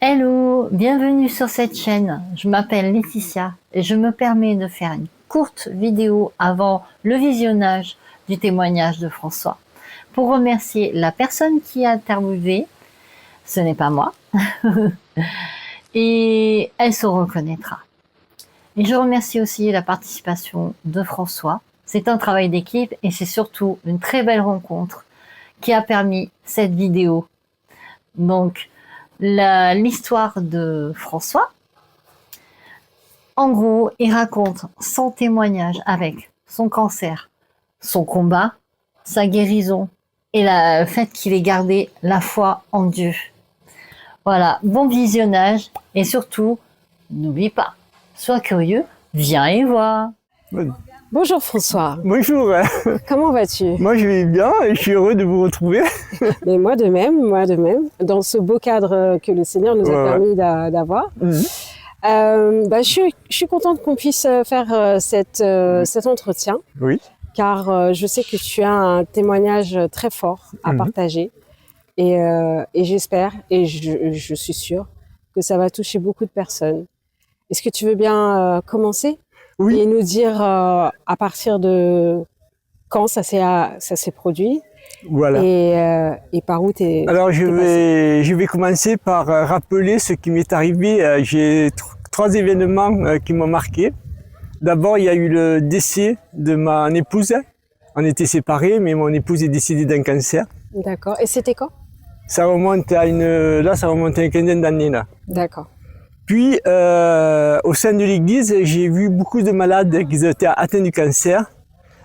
Hello, bienvenue sur cette chaîne. Je m'appelle Laetitia et je me permets de faire une courte vidéo avant le visionnage du témoignage de François pour remercier la personne qui a interviewé. Ce n'est pas moi. Et elle se reconnaîtra. Et je remercie aussi la participation de François. C'est un travail d'équipe et c'est surtout une très belle rencontre qui a permis cette vidéo. Donc, l'histoire de François, en gros, il raconte son témoignage avec son cancer, son combat, sa guérison et le fait qu'il ait gardé la foi en Dieu. Voilà, bon visionnage et surtout, n'oublie pas, sois curieux, viens et vois. Bonjour François. Bonjour. Comment vas-tu? Moi je vais bien et je suis heureux de vous retrouver. Mais moi de même, dans ce beau cadre que le Seigneur nous a permis d'avoir. Je suis contente qu'on puisse faire cet entretien. Oui. Car je sais que tu as un témoignage très fort à partager. Et j'espère, et je suis sûre, que ça va toucher beaucoup de personnes. Est-ce que tu veux bien commencer? Oui. Et nous dire à partir de quand ça s'est produit. Voilà. Et par où t'es. Alors je vais commencer par rappeler ce qui m'est arrivé. J'ai trois événements qui m'ont marqué. D'abord, il y a eu le décès de mon épouse. On était séparés, mais mon épouse est décédée d'un cancer. D'accord. Et c'était quand? Ça remonte à une quinzaine d'années là. D'accord. Puis, au sein de l'église, j'ai vu beaucoup de malades qui étaient atteints du cancer.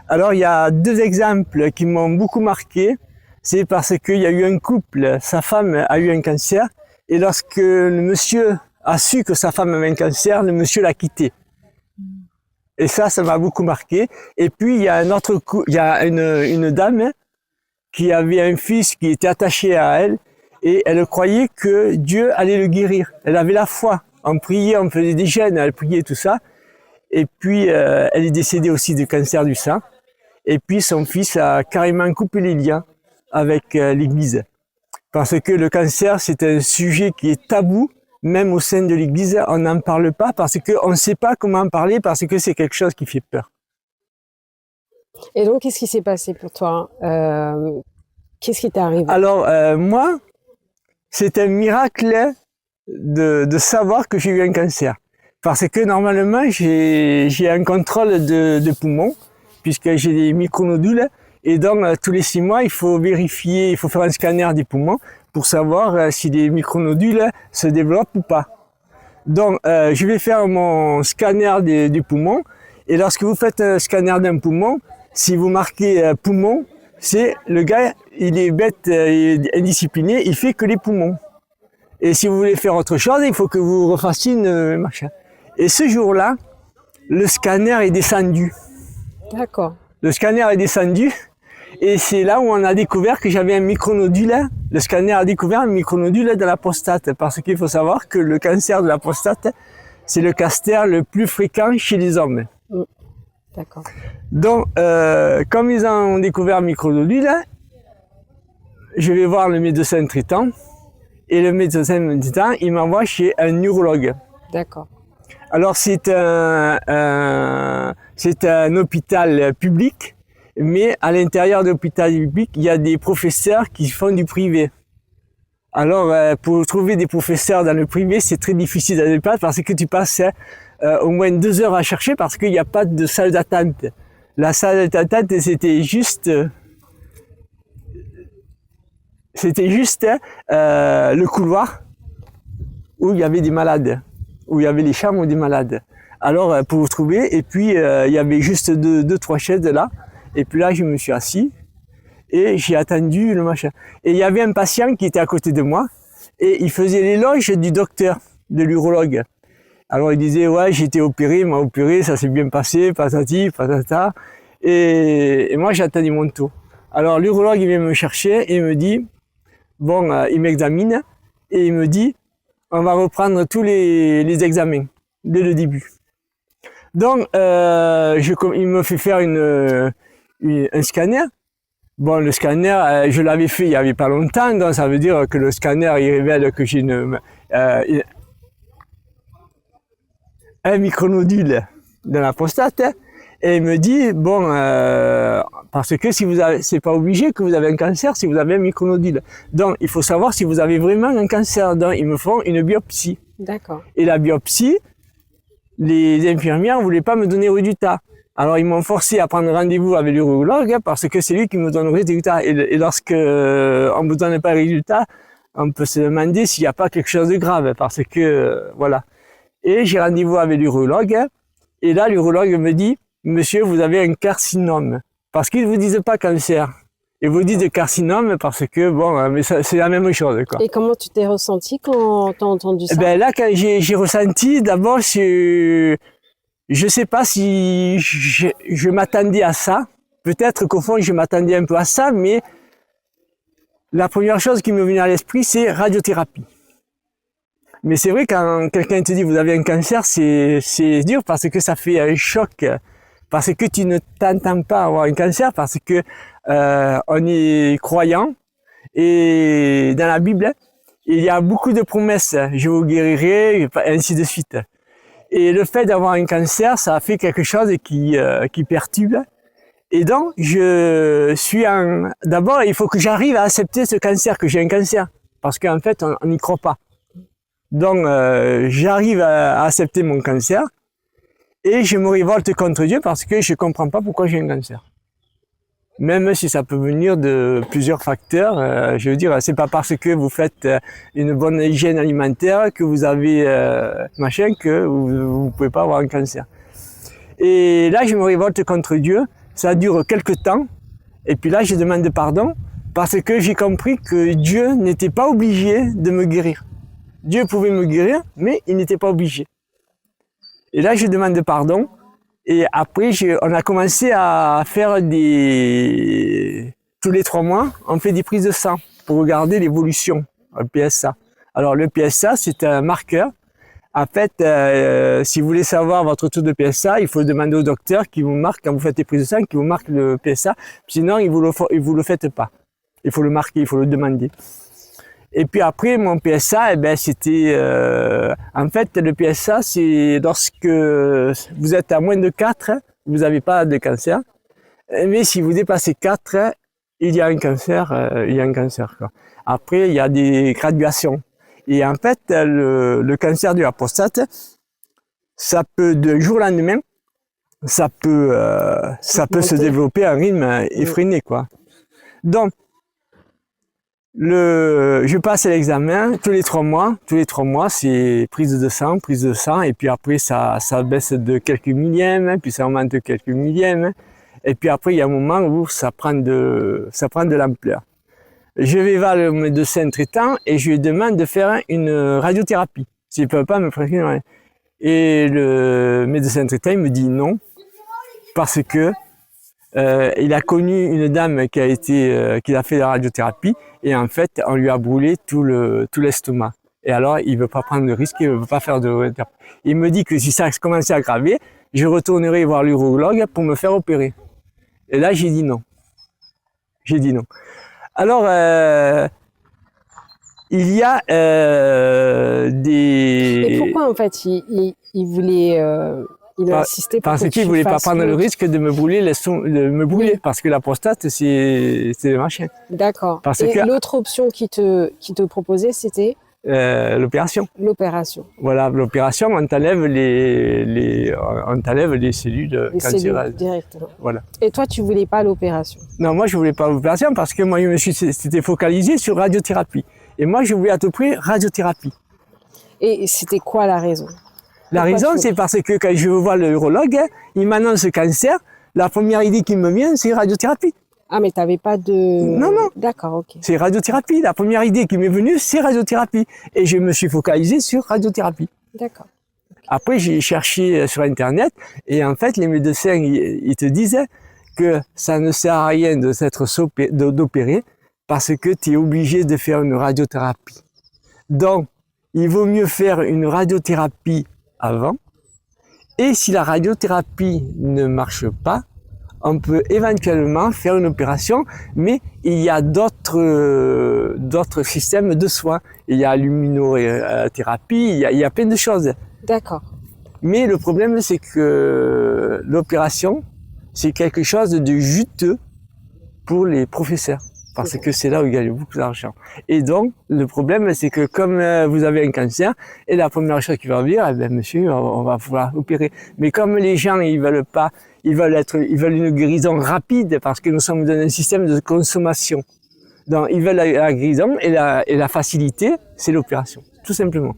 Alors, il y a deux exemples qui m'ont beaucoup marqué. C'est parce qu'il y a eu un couple, sa femme a eu un cancer, et lorsque le monsieur a su que sa femme avait un cancer, le monsieur l'a quitté. Et ça m'a beaucoup marqué. Et puis, il y a une dame qui avait un fils qui était attaché à elle, et elle croyait que Dieu allait le guérir. Elle avait la foi. On priait, on faisait des jeûnes, elle priait tout ça. Et puis, elle est décédée aussi du cancer du sein. Et puis, son fils a carrément coupé les liens avec l'Église. Parce que le cancer, c'est un sujet qui est tabou. Même au sein de l'Église, on n'en parle pas parce qu'on ne sait pas comment en parler, parce que c'est quelque chose qui fait peur. Et donc, qu'est-ce qui s'est passé pour toi? Qu'est-ce qui t'est arrivé? Alors, moi, c'est un miracle de savoir que j'ai eu un cancer. Parce que normalement, j'ai un contrôle de poumon, puisque j'ai des micronodules. Et donc, tous les 6 mois, il faut vérifier, il faut faire un scanner des poumons pour savoir si les micronodules se développent ou pas. Donc, je vais faire mon scanner du poumon. Et lorsque vous faites un scanner d'un poumon, si vous marquez poumon, c'est le gars, il est bête, il est indiscipliné, il fait que les poumons. Et si vous voulez faire autre chose, il faut que vous refassiez une machin. Et ce jour-là, le scanner est descendu. D'accord. Le scanner est descendu, et c'est là où on a découvert que j'avais un micronodule. Le scanner a découvert un micronodule de la prostate, parce qu'il faut savoir que le cancer de la prostate, c'est le cancer le plus fréquent chez les hommes. D'accord. Donc, comme ils ont découvert un micronodule, je vais voir le médecin traitant. Et le médecin traitant, il m'envoie chez un neurologue. D'accord. Alors, c'est un hôpital public, mais à l'intérieur de l'hôpital public, il y a des professeurs qui font du privé. Alors, pour trouver des professeurs dans le privé, c'est très difficile à départ parce que tu passes au moins 2 heures à chercher parce qu'il n'y a pas de salle d'attente. La salle d'attente, c'était juste le couloir où il y avait des malades, où il y avait les chambres des malades. Alors, pour vous trouver, et puis il y avait juste deux, trois chaises là, et puis là, je me suis assis, et j'ai attendu le machin. Et il y avait un patient qui était à côté de moi, et il faisait l'éloge du docteur, de l'urologue. Alors, il disait, ouais, j'ai été opéré, il m'a opéré, ça s'est bien passé, patati, patata, et moi, j'ai attendu mon tour. Alors, l'urologue, il vient me chercher, et il me dit, bon, il m'examine, et il me dit, on va reprendre tous les examens, dès le début. Donc, il me fait faire un scanner, Bon, le scanner, je l'avais fait il y avait pas longtemps, donc ça veut dire que le scanner, il révèle que j'ai un micronodule dans la prostate. Et il me dit, bon, parce que si vous avez, c'est pas obligé que vous avez un cancer si vous avez un micronodule. Donc, il faut savoir si vous avez vraiment un cancer. Donc, ils me font une biopsie. D'accord. Et la biopsie, les infirmières ne voulaient pas me donner le résultat. Alors, ils m'ont forcé à prendre rendez-vous avec l'urologue parce que c'est lui qui me donne le résultat. Et lorsque on ne me donne pas le résultat, on peut se demander s'il n'y a pas quelque chose de grave parce que, voilà. Et j'ai rendez-vous avec l'urologue. Et là, l'urologue me dit, monsieur, vous avez un carcinome. Parce qu'ils ne vous disent pas cancer. Ils vous disent carcinome parce que, bon, mais c'est la même chose, quoi. Et comment tu t'es ressenti quand tu as entendu ça? Ben là, quand j'ai ressenti, d'abord, je sais pas si je m'attendais à ça. Peut-être qu'au fond, je m'attendais un peu à ça, mais la première chose qui me venait à l'esprit, c'est radiothérapie. Mais c'est vrai, quand quelqu'un te dit vous avez un cancer, c'est dur parce que ça fait un choc. Parce que tu ne t'entends pas avoir un cancer, parce que on est croyant. Et dans la Bible, il y a beaucoup de promesses. Je vous guérirai, et ainsi de suite. Et le fait d'avoir un cancer, ça a fait quelque chose qui perturbe. Et donc, d'abord, il faut que j'arrive à accepter ce cancer, que j'ai un cancer. Parce qu'en fait, on n'y croit pas. Donc, j'arrive à accepter mon cancer. Et je me révolte contre Dieu parce que je comprends pas pourquoi j'ai un cancer. Même si ça peut venir de plusieurs facteurs, je veux dire, c'est pas parce que vous faites une bonne hygiène alimentaire que vous avez machin que vous pouvez pas avoir un cancer. Et là, je me révolte contre Dieu. Ça dure quelques temps. Et puis là, je demande pardon parce que j'ai compris que Dieu n'était pas obligé de me guérir. Dieu pouvait me guérir, mais il n'était pas obligé. Et là, je demande pardon. Et après, on a commencé à faire tous les 3 mois, on fait des prises de sang pour regarder l'évolution, le PSA. Alors, le PSA, c'est un marqueur. En fait, si vous voulez savoir votre taux de PSA, il faut demander au docteur qui vous marque, quand vous faites des prises de sang, qui vous marque le PSA. Sinon, il vous le fait pas. Il faut le marquer, il faut le demander. Et puis après, mon PSA, c'était... en fait, le PSA, c'est lorsque vous êtes à moins de 4, vous n'avez pas de cancer. Mais si vous dépassez 4, il y a un cancer, quoi. Après, il y a des graduations. Et en fait, le cancer de la prostate, ça peut, d'un jour au lendemain, ça peut se développer à un rythme effréné, quoi. Donc, je passe l'examen tous les 3 mois. Tous les 3 mois, c'est prise de sang, et puis après, ça baisse de quelques millièmes, puis ça augmente de quelques millièmes. Et puis après, il y a un moment où ça prend de l'ampleur. Je vais voir le médecin traitant et je lui demande de faire une radiothérapie. S'il ne peut pas me prescrire rien. Et le médecin traitant, il me dit non, parce que il a connu une dame qui a fait la radiothérapie et en fait, on lui a brûlé tout l'estomac. Et alors, il veut pas prendre de risque, il veut pas faire de radiothérapie. Il me dit que si ça commençait à aggraver, je retournerai voir l'urologue pour me faire opérer. Et là, j'ai dit non. Alors, il y a des... Et pourquoi, en fait, il voulait... il a insisté pour parce qu'il ne voulait pas prendre le risque de me brûler, parce que la prostate, c'est le machin. D'accord. Et l'autre option qui te proposait, c'était l'opération. L'opération. Voilà, l'opération, on t'enlève les cellules cancéreuses. Directement. Voilà. Et toi, tu voulais pas l'opération? Non, moi, je voulais pas l'opération parce que moi, c'était focalisé sur radiothérapie. Et moi, je voulais à tout prix radiothérapie. Et c'était quoi la raison? La raison, c'est parce que quand je vois le urologue, il m'annonce le cancer, la première idée qui me vient, c'est radiothérapie. Ah, mais tu n'avais pas de... Non. D'accord, ok. C'est radiothérapie. La première idée qui m'est venue, c'est radiothérapie. Et je me suis focalisé sur radiothérapie. D'accord. Okay. Après, j'ai cherché sur Internet et en fait, les médecins, ils te disaient que ça ne sert à rien d'opérer parce que tu es obligé de faire une radiothérapie. Donc, il vaut mieux faire une radiothérapie avant. Et si la radiothérapie ne marche pas, on peut éventuellement faire une opération, mais il y a d'autres systèmes de soins. Il y a l'immunothérapie, il y a plein de choses. D'accord. Mais le problème, c'est que l'opération, c'est quelque chose de juteux pour les professeurs. Parce que c'est là où ils gagnent beaucoup d'argent. Et donc, le problème, c'est que comme vous avez un cancer, et la première chose qui va dire, eh bien, monsieur, on va pouvoir opérer. Mais comme les gens, ils veulent pas, ils veulent une guérison rapide, parce que nous sommes dans un système de consommation. Donc, ils veulent la guérison et la facilité, c'est l'opération, tout simplement.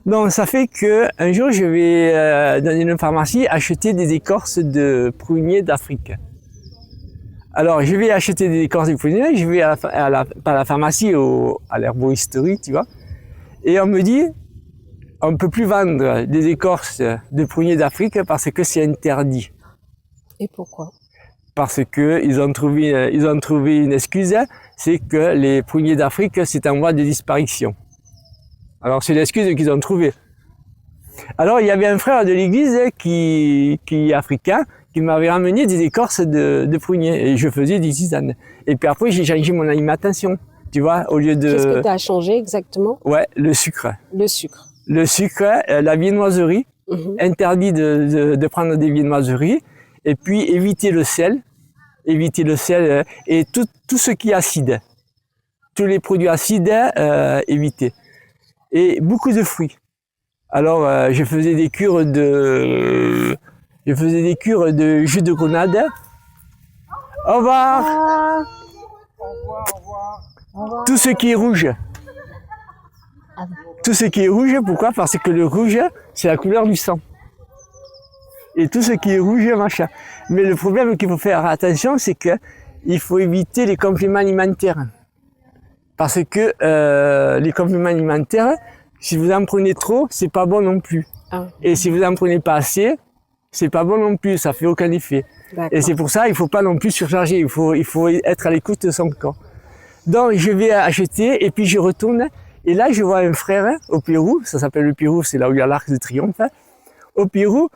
Donc, ça fait que un jour, je vais dans une pharmacie acheter des écorces de prunier d'Afrique. Alors, je vais acheter des écorces de prunier, je vais à la pharmacie, à l'herboristerie, tu vois. Et on me dit, on ne peut plus vendre des écorces de prunier d'Afrique parce que c'est interdit. Et pourquoi? Parce que ils ont trouvé une excuse, c'est que les pruniers d'Afrique, c'est en voie de disparition. Alors, c'est l'excuse qu'ils ont trouvée. Alors, il y avait un frère de l'église qui est africain, qui m'avait ramené des écorces de prunier et je faisais des tisanes. Et puis après, j'ai changé mon alimentation, tu vois, au lieu de... Qu'est-ce que tu as changé exactement? Ouais, le sucre. Le sucre. Le sucre, la viennoiserie, interdit de prendre des viennoiseries, et puis éviter le sel et tout ce qui est acide. Tous les produits acides, éviter. Et beaucoup de fruits. Alors, je faisais des cures de jus de grenade. Au revoir. Au revoir. Tout ce qui est rouge. Tout ce qui est rouge, pourquoi? Parce que le rouge, c'est la couleur du sang. Et tout ce qui est rouge, machin. Mais le problème qu'il faut faire attention, c'est que il faut éviter les compléments alimentaires. Parce que les compléments alimentaires, si vous en prenez trop, c'est pas bon non plus. Ah. Et si vous en prenez pas assez, c'est pas bon non plus, ça fait aucun effet. Et c'est pour ça, il faut pas non plus surcharger, il faut être à l'écoute de son corps. Donc, je vais acheter et puis je retourne. Et là, je vois un frère au Pérou, ça s'appelle le Pérou, c'est là où il y a l'Arc de Triomphe. Au Pérou,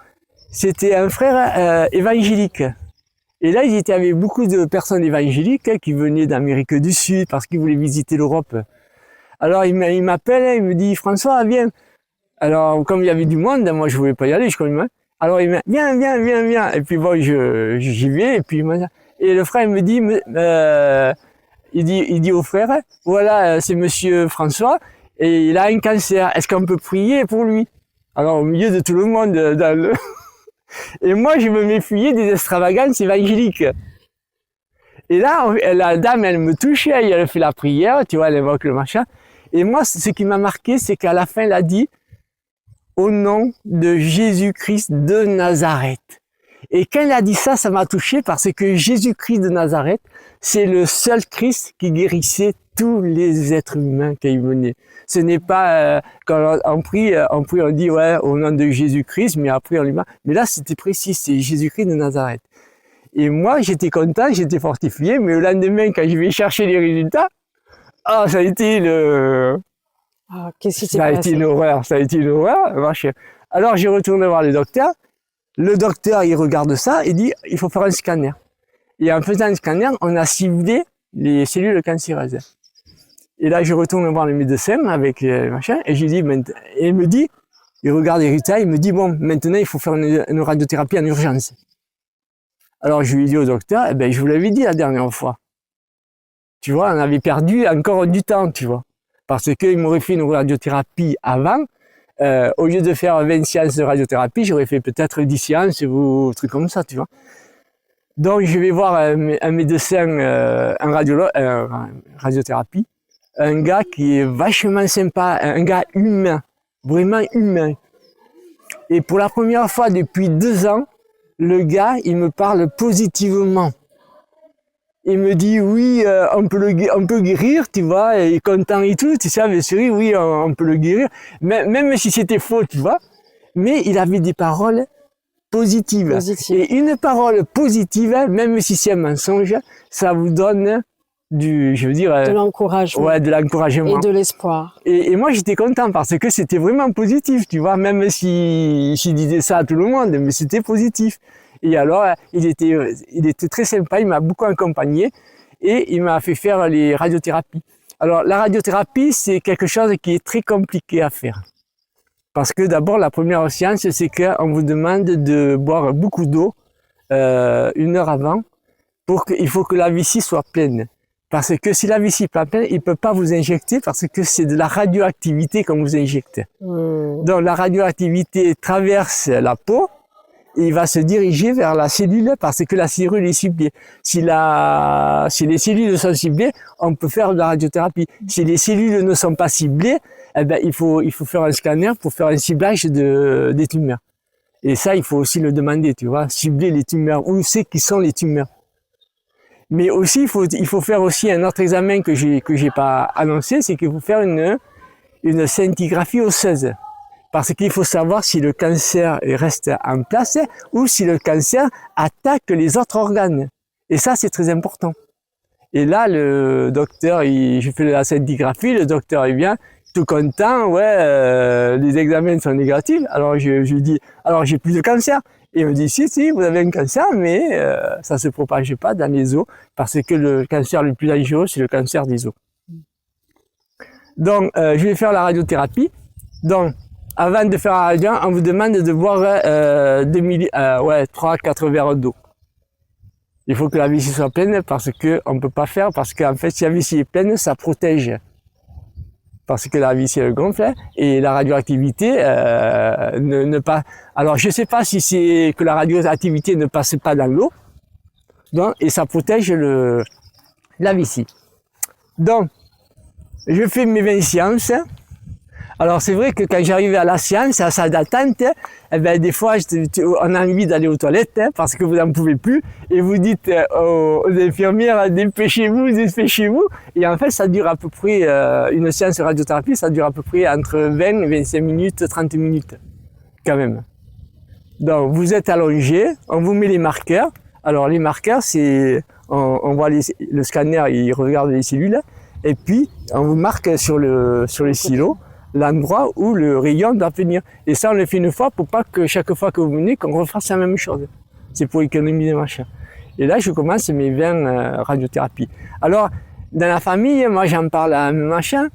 c'était un frère évangélique. Et là, il était avec beaucoup de personnes évangéliques qui venaient d'Amérique du Sud parce qu'ils voulaient visiter l'Europe. Alors, il m'appelle, il me dit, François, viens. Alors, comme il y avait du monde, moi, je voulais pas y aller, je connais. Alors, il me dit, viens. Et puis, bon, j'y vais, et puis, et le frère, il me dit, il dit au frère, voilà, c'est monsieur François, et il a un cancer. Est-ce qu'on peut prier pour lui? Alors, au milieu de tout le monde, et moi, je me méfiais des extravagances évangéliques. Et là, la dame, elle me touche, elle fait la prière, tu vois, elle évoque le machin. Et moi, ce qui m'a marqué, c'est qu'à la fin, elle a dit « Au nom de Jésus-Christ de Nazareth ». Et quand elle a dit ça, ça m'a touché parce que Jésus-Christ de Nazareth, c'est le seul Christ qui guérissait tous les êtres humains qui venaient. Ce n'est pas, quand on prie, on dit « Ouais, au nom de Jésus-Christ », mais après on lui dit « Mais là, c'était précis, c'est Jésus-Christ de Nazareth ». Et moi, j'étais content, j'étais fortifié, mais le lendemain, quand je vais chercher les résultats, ça a été qu'est-ce qui s'est passé? Ça a été une horreur. Alors, j'ai retourné voir le docteur. Le docteur, il regarde ça et dit, il faut faire un scanner. Et en faisant un scanner, on a ciblé les cellules cancéreuses. Et là, je retourne voir le médecin avec les machins, et je lui dis, et il me dit, il regarde les résultats, il me dit, bon, maintenant, il faut faire une radiothérapie en urgence. Alors, je lui ai dit au docteur, eh ben, je vous l'avais dit la dernière fois. Tu vois, on avait perdu encore du temps, tu vois. Parce qu'il m'aurait fait une radiothérapie avant. Au lieu de faire 20 séances de radiothérapie, j'aurais fait peut-être 10 séances ou un truc comme ça, tu vois. Donc, je vais voir un médecin, un radiothérapie, un gars qui est vachement sympa, un gars humain, vraiment humain. Et pour la première fois depuis 2 ans, le gars, il me parle positivement. Il me dit, oui, on peut guérir, tu vois, il est content et tout, tu sais, bien sûr, oui, on peut le guérir, même si c'était faux, tu vois. Mais il avait des paroles positives. Et une parole positive, même si c'est un mensonge, ça vous donne de l'encouragement. Ouais, de l'encouragement. Et de l'espoir. Et moi, j'étais content parce que c'était vraiment positif, tu vois, même si je disais ça à tout le monde, mais c'était positif. Et alors, il était très sympa, il m'a beaucoup accompagné et il m'a fait faire les radiothérapies. Alors, la radiothérapie, c'est quelque chose qui est très compliqué à faire. Parce que d'abord, la première séance, c'est qu'on vous demande de boire beaucoup d'eau 1 heure avant. Il faut que la vessie soit pleine. Parce que si la vessie n'est pas pleine, il ne peut pas vous injecter parce que c'est de la radioactivité qu'on vous injecte. Donc la radioactivité traverse la peau et il va se diriger vers la cellule parce que la cellule est ciblée. Si les cellules sont ciblées, on peut faire de la radiothérapie. Si les cellules ne sont pas ciblées, eh ben, il faut faire un scanner pour faire un ciblage des tumeurs. Et ça, il faut aussi le demander, tu vois, cibler les tumeurs. Où c'est qui sont les tumeurs? Mais aussi, il faut faire aussi un autre examen que j'ai pas annoncé, c'est qu'il faut faire une scintigraphie osseuse. Parce qu'il faut savoir si le cancer reste en place ou si le cancer attaque les autres organes. Et ça, c'est très important. Et là, le docteur, je fais la scintigraphie, le docteur, il vient, tout content, ouais, les examens sont négatifs. Alors, je lui dis, alors j'ai plus de cancer. Et il me dit, si, vous avez un cancer, mais ça se propage pas dans les os, parce que le cancer le plus dangereux, c'est le cancer des os. Donc, je vais faire la radiothérapie. Donc, avant de faire la radio, on vous demande de boire 3-4 verres d'eau. Il faut que la vessie soit pleine, parce qu'on ne peut pas faire, parce qu'en fait, si la vessie est pleine, ça protège. Parce que la vessie elle gonfle et la radioactivité ne passe. Alors je ne sais pas si c'est que la radioactivité ne passe pas dans l'eau, et ça protège la vessie. Donc je fais mes 20 séances. Alors c'est vrai que quand j'arrive à la séance, à la salle d'attente, eh ben, des fois on a envie d'aller aux toilettes parce que vous n'en pouvez plus et vous dites aux infirmières dépêchez-vous. Et en fait ça dure à peu près, une séance de radiothérapie, ça dure à peu près entre 20 et 25 minutes, 30 minutes quand même. Donc vous êtes allongé, on vous met les marqueurs. Alors les marqueurs, c'est on voit le scanner, il regarde les cellules et puis on vous marque sur les silos l'endroit où le rayon doit venir. Et ça, on le fait une fois pour pas que chaque fois que vous venez, qu'on refasse la même chose. C'est pour économiser machin. Et là, je commence mes 20 radiothérapies. Alors, dans la famille, moi, j'en parle à machin.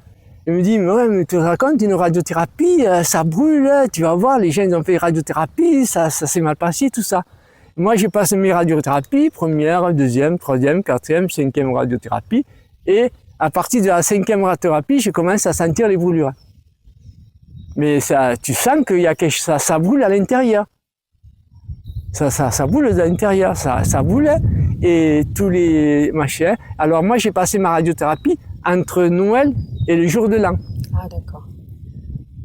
Il me dit, mais ouais, mais tu racontes une radiothérapie, ça brûle, tu vas voir, les gens, ils ont fait radiothérapie, ça s'est mal passé, tout ça. Moi, j'ai passé mes radiothérapies, première, deuxième, troisième, quatrième, cinquième radiothérapie. Et à partir de la 5e radiothérapie, je commence à sentir les brûlures. Mais ça, tu sens qu'il y a quelque chose, ça brûle à l'intérieur. Ça brûle à l'intérieur, ça brûle et tous les machins. Alors moi, j'ai passé ma radiothérapie entre Noël et le jour de l'an. Ah d'accord.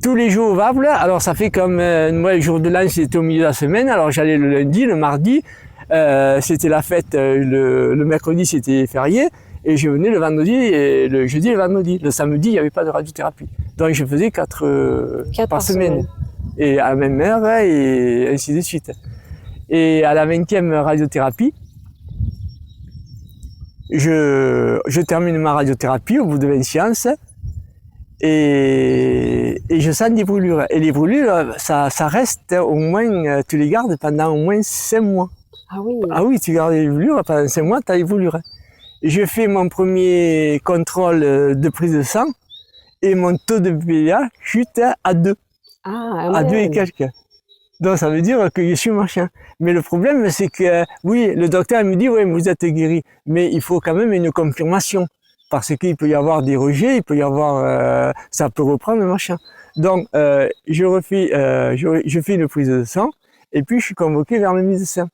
Tous les jours ouvrables, alors ça fait comme Noël, le jour de l'an, c'était au milieu de la semaine. Alors j'allais le lundi, le mardi, c'était la fête, le mercredi, c'était férié. Et je venais le vendredi, et le jeudi et le vendredi. Le samedi, il n'y avait pas de radiothérapie. Donc je faisais 4 par semaine. Et à la même heure, et ainsi de suite. Et à la 20e radiothérapie, je termine ma radiothérapie au bout de 20 séances. Et je sens des brûlures. Et les brûlures, ça reste au moins, tu les gardes pendant au moins 5 mois. Ah oui? Ah oui, tu gardes les brûlures, pendant 5 mois, tu as les brûlures. Je fais mon premier contrôle de prise de sang et mon taux de PA chute à 2. Ah, à 2 et quelques. Donc ça veut dire que je suis machin. Mais le problème, c'est que, oui, le docteur me dit, oui, vous êtes guéri. Mais il faut quand même une confirmation. Parce qu'il peut y avoir des rejets, il peut y avoir, ça peut reprendre, machin. Donc, je fais une prise de sang et puis je suis convoqué vers le médecin,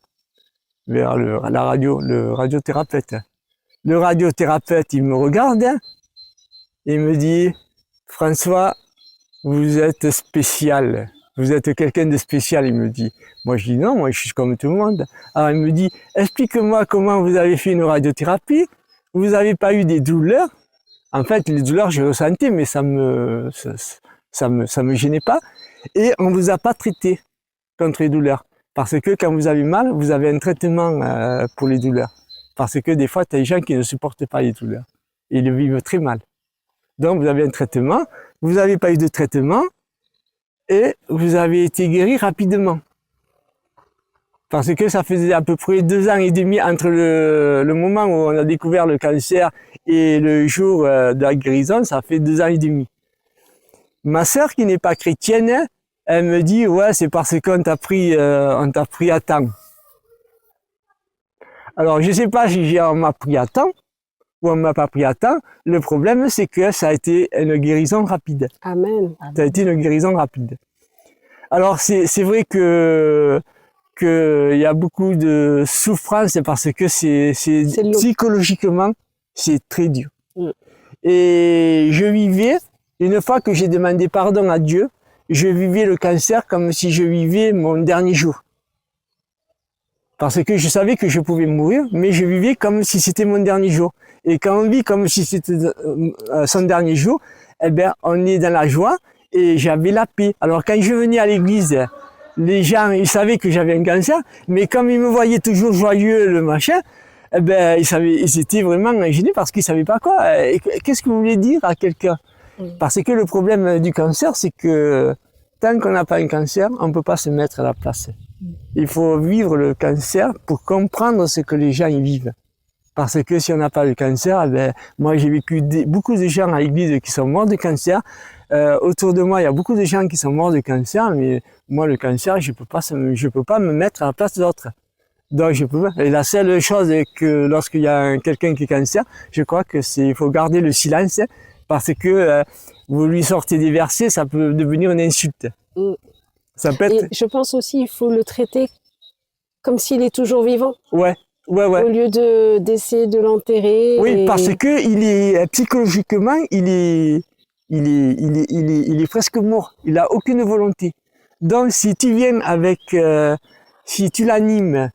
vers le radiothérapeute. Le radiothérapeute, il me regarde et il me dit, François, vous êtes spécial. Vous êtes quelqu'un de spécial, il me dit. Moi, je dis non, moi, je suis comme tout le monde. Alors, il me dit, explique-moi comment vous avez fait une radiothérapie. Vous n'avez pas eu des douleurs. En fait, les douleurs, j'ai ressenti, mais ça me gênait pas. Et on vous a pas traité contre les douleurs. Parce que quand vous avez mal, vous avez un traitement pour les douleurs. Parce que des fois, tu as des gens qui ne supportent pas les douleurs. Ils le vivent très mal. Donc, vous avez un traitement. Vous n'avez pas eu de traitement. Et vous avez été guéri rapidement. Parce que ça faisait à peu près 2 ans et demi entre le moment où on a découvert le cancer et le jour de la guérison, ça fait 2 ans et demi. Ma sœur, qui n'est pas chrétienne, elle me dit, ouais, c'est parce qu'on t'a pris à temps. Alors, je sais pas si on m'a pris à temps ou on m'a pas pris à temps. Le problème, c'est que ça a été une guérison rapide. Amen. Ça a été une guérison rapide. Alors, c'est vrai que il y a beaucoup de souffrance parce que c'est long. psychologiquement, c'est très dur. Mm. Et je vivais, une fois que j'ai demandé pardon à Dieu, je vivais le cancer comme si je vivais mon dernier jour. Parce que je savais que je pouvais mourir, mais je vivais comme si c'était mon dernier jour. Et quand on vit comme si c'était son dernier jour, eh ben, on est dans la joie et j'avais la paix. Alors quand je venais à l'église, les gens, ils savaient que j'avais un cancer, mais comme ils me voyaient toujours joyeux, le machin, eh ben, ils étaient vraiment gênés parce qu'ils savaient pas quoi. Qu'est-ce que vous voulez dire à quelqu'un? Parce que le problème du cancer, c'est que tant qu'on n'a pas un cancer, on ne peut pas se mettre à la place. Il faut vivre le cancer pour comprendre ce que les gens y vivent. Parce que si on n'a pas le cancer, eh ben, moi j'ai vécu beaucoup de gens à l'église qui sont morts de cancer. Autour de moi, il y a beaucoup de gens qui sont morts de cancer, mais moi le cancer, je peux pas me mettre à la place d'autres. Donc je peux pas. Et la seule chose est que lorsqu'il y a quelqu'un qui est cancer, je crois que il faut garder le silence parce que vous lui sortez des versets, ça peut devenir une insulte. Mm. Ça peut être... Et je pense aussi il faut le traiter comme s'il est toujours vivant. Ouais. Au lieu d'essayer de l'enterrer. Oui, parce que il est psychologiquement, il est presque mort. Il a aucune volonté. Donc, si tu viens si tu l'animes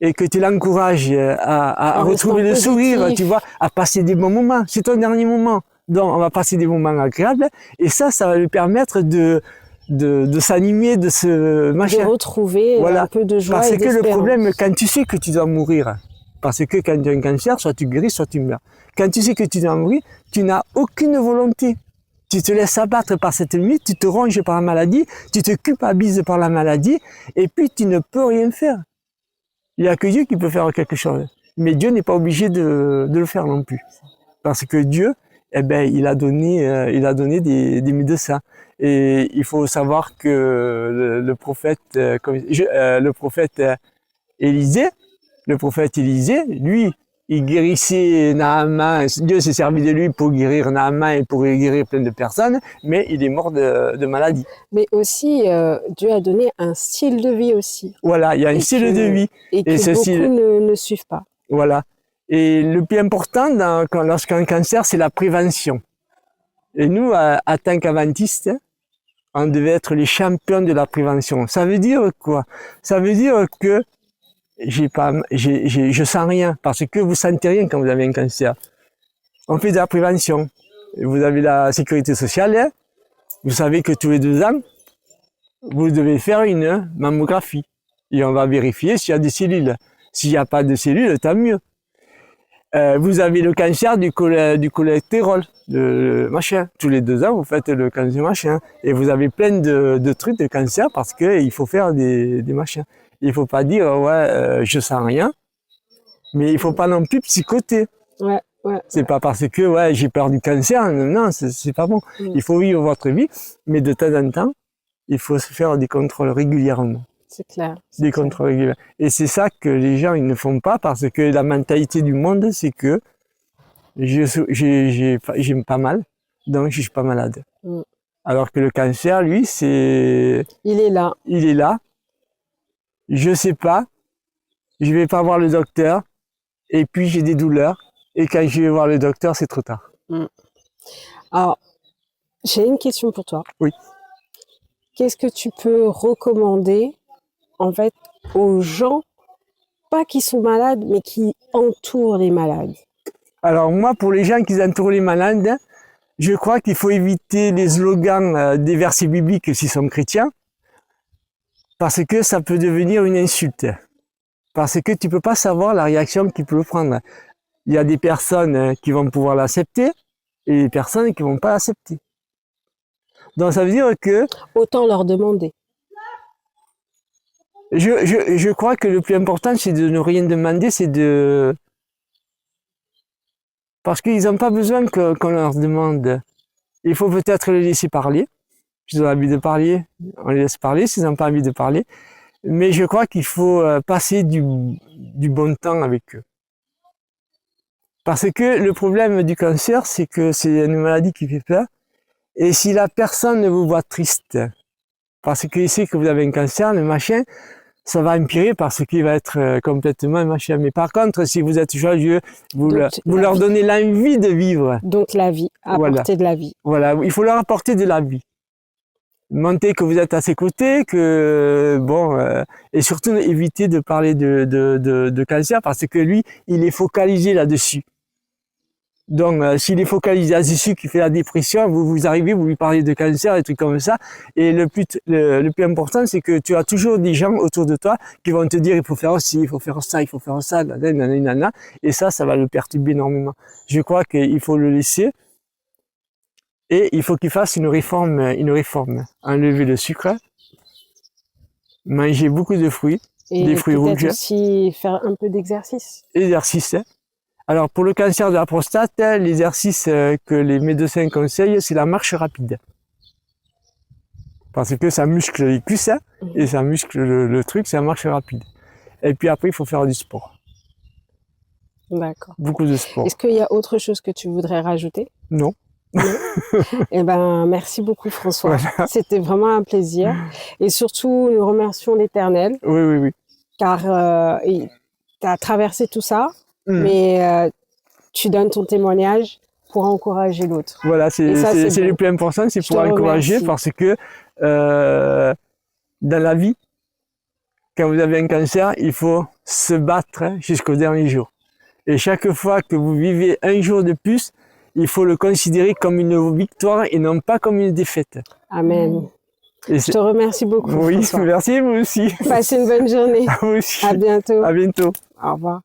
et que tu l'encourages à retrouver le sourire, tu vois, à passer des bons moments, c'est ton dernier moment. Donc, on va passer des moments agréables et ça va lui permettre de s'animer, de se machin. De retrouver un peu de joie. Parce et que le d'espérance. problème, quand tu sais que tu dois mourir, parce que quand tu as un cancer, soit tu guéris, soit tu meurs. Quand tu sais que tu dois mourir, tu n'as aucune volonté. Tu te laisses abattre par cette nuit, tu te ronges par la maladie, tu te culpabilises par la maladie, et puis tu ne peux rien faire. Il n'y a que Dieu qui peut faire quelque chose. Mais Dieu n'est pas obligé de le faire non plus. Parce que Dieu, eh ben, il a donné des médecins. Et il faut savoir que le prophète Élisée, lui, il guérissait Naaman. Dieu s'est servi de lui pour guérir Naaman et pour guérir plein de personnes, mais il est mort de maladie. Mais aussi, Dieu a donné un style de vie aussi. Voilà, il y a un style de vie. Et que beaucoup ne suivent pas. Voilà. Et le plus important lorsqu'un cancer, c'est la prévention. Et nous, à tant qu'adventistes, on devait être les champions de la prévention. Ça veut dire quoi? Ça veut dire que je sens rien, parce que vous sentez rien quand vous avez un cancer. On fait de la prévention. Vous avez la sécurité sociale, hein? Vous savez que tous les 2 ans, vous devez faire une mammographie. Et on va vérifier s'il y a des cellules. S'il n'y a pas de cellules, tant mieux. Vous avez le cancer du cholestérol, machin. Tous les 2 ans, vous faites le cancer machin. Et vous avez plein de trucs de cancer parce qu'il faut faire des machins. Il faut pas dire, je sens rien. Mais il faut pas non plus psychoter. Ouais. C'est pas parce que, j'ai peur du cancer. Non, c'est pas bon. Il faut vivre votre vie. Mais de temps en temps, il faut se faire des contrôles régulièrement. C'est clair. Des contrôles réguliers. Et c'est ça que les gens ils ne font pas parce que la mentalité du monde, c'est que j'ai pas mal, donc je suis pas malade. Mm. Alors que le cancer, lui, il est là. Il est là. Je sais pas. Je vais pas voir le docteur. Et puis j'ai des douleurs. Et quand je vais voir le docteur, c'est trop tard. Mm. Alors, j'ai une question pour toi. Oui. Qu'est-ce que tu peux recommander en fait aux gens, pas qui sont malades, mais qui entourent les malades? Alors moi, pour les gens qui entourent les malades, je crois qu'il faut éviter les slogans des versets bibliques s'ils sont chrétiens, parce que ça peut devenir une insulte. Parce que tu peux pas savoir la réaction qu'il peut prendre. Il y a des personnes qui vont pouvoir l'accepter et des personnes qui vont pas l'accepter. Donc ça veut dire que... Autant leur demander. Je crois que le plus important, c'est de ne rien demander, c'est de... Parce qu'ils n'ont pas besoin qu'on leur demande. Il faut peut-être les laisser parler. S'ils ont envie de parler, on les laisse parler. S'ils n'ont pas envie de parler. Mais je crois qu'il faut passer du bon temps avec eux. Parce que le problème du cancer, c'est que c'est une maladie qui fait peur. Et si la personne vous voit triste, parce qu'il sait que vous avez un cancer, le machin, ça va empirer parce qu'il va être complètement machin. Mais par contre, si vous êtes joyeux, vous leur donnez l'envie de vivre. Donc la vie, apporter de la vie. Voilà, il faut leur apporter de la vie. Montrer que vous êtes à ses côtés, que bon, et surtout éviter de parler de cancer parce que lui, il est focalisé là-dessus. Donc, s'il est focalisé là-dessus, qui fait la dépression, vous arrivez, vous lui parlez de cancer, des trucs comme ça. Et le plus important, c'est que tu as toujours des gens autour de toi qui vont te dire, il faut faire ci, il faut faire ça, il faut faire ça, nanana. Et ça va le perturber énormément. Je crois qu'il faut le laisser. Et il faut qu'il fasse une réforme. Enlever le sucre, manger beaucoup de fruits, des fruits rouges. Et aussi faire un peu d'exercice. Exercice. Alors, pour le cancer de la prostate, l'exercice que les médecins conseillent, c'est la marche rapide. Parce que ça muscle les cuisses et ça muscle le truc, c'est la marche rapide. Et puis après, il faut faire du sport. D'accord. Beaucoup de sport. Est-ce qu'il y a autre chose que tu voudrais rajouter? Non. Eh ben, merci beaucoup, François. Voilà. C'était vraiment un plaisir. Et surtout, nous remercions l'Éternel. Oui. Car tu as traversé tout ça. Mais tu donnes ton témoignage pour encourager l'autre. Voilà, c'est le plus important, c'est pour encourager parce que dans la vie, quand vous avez un cancer, il faut se battre jusqu'au dernier jour. Et chaque fois que vous vivez un jour de plus, il faut le considérer comme une victoire et non pas comme une défaite. Amen. Je te remercie beaucoup. Oui, François. merci vous aussi. Passez une bonne journée. À vous aussi. À bientôt. À bientôt. Au revoir.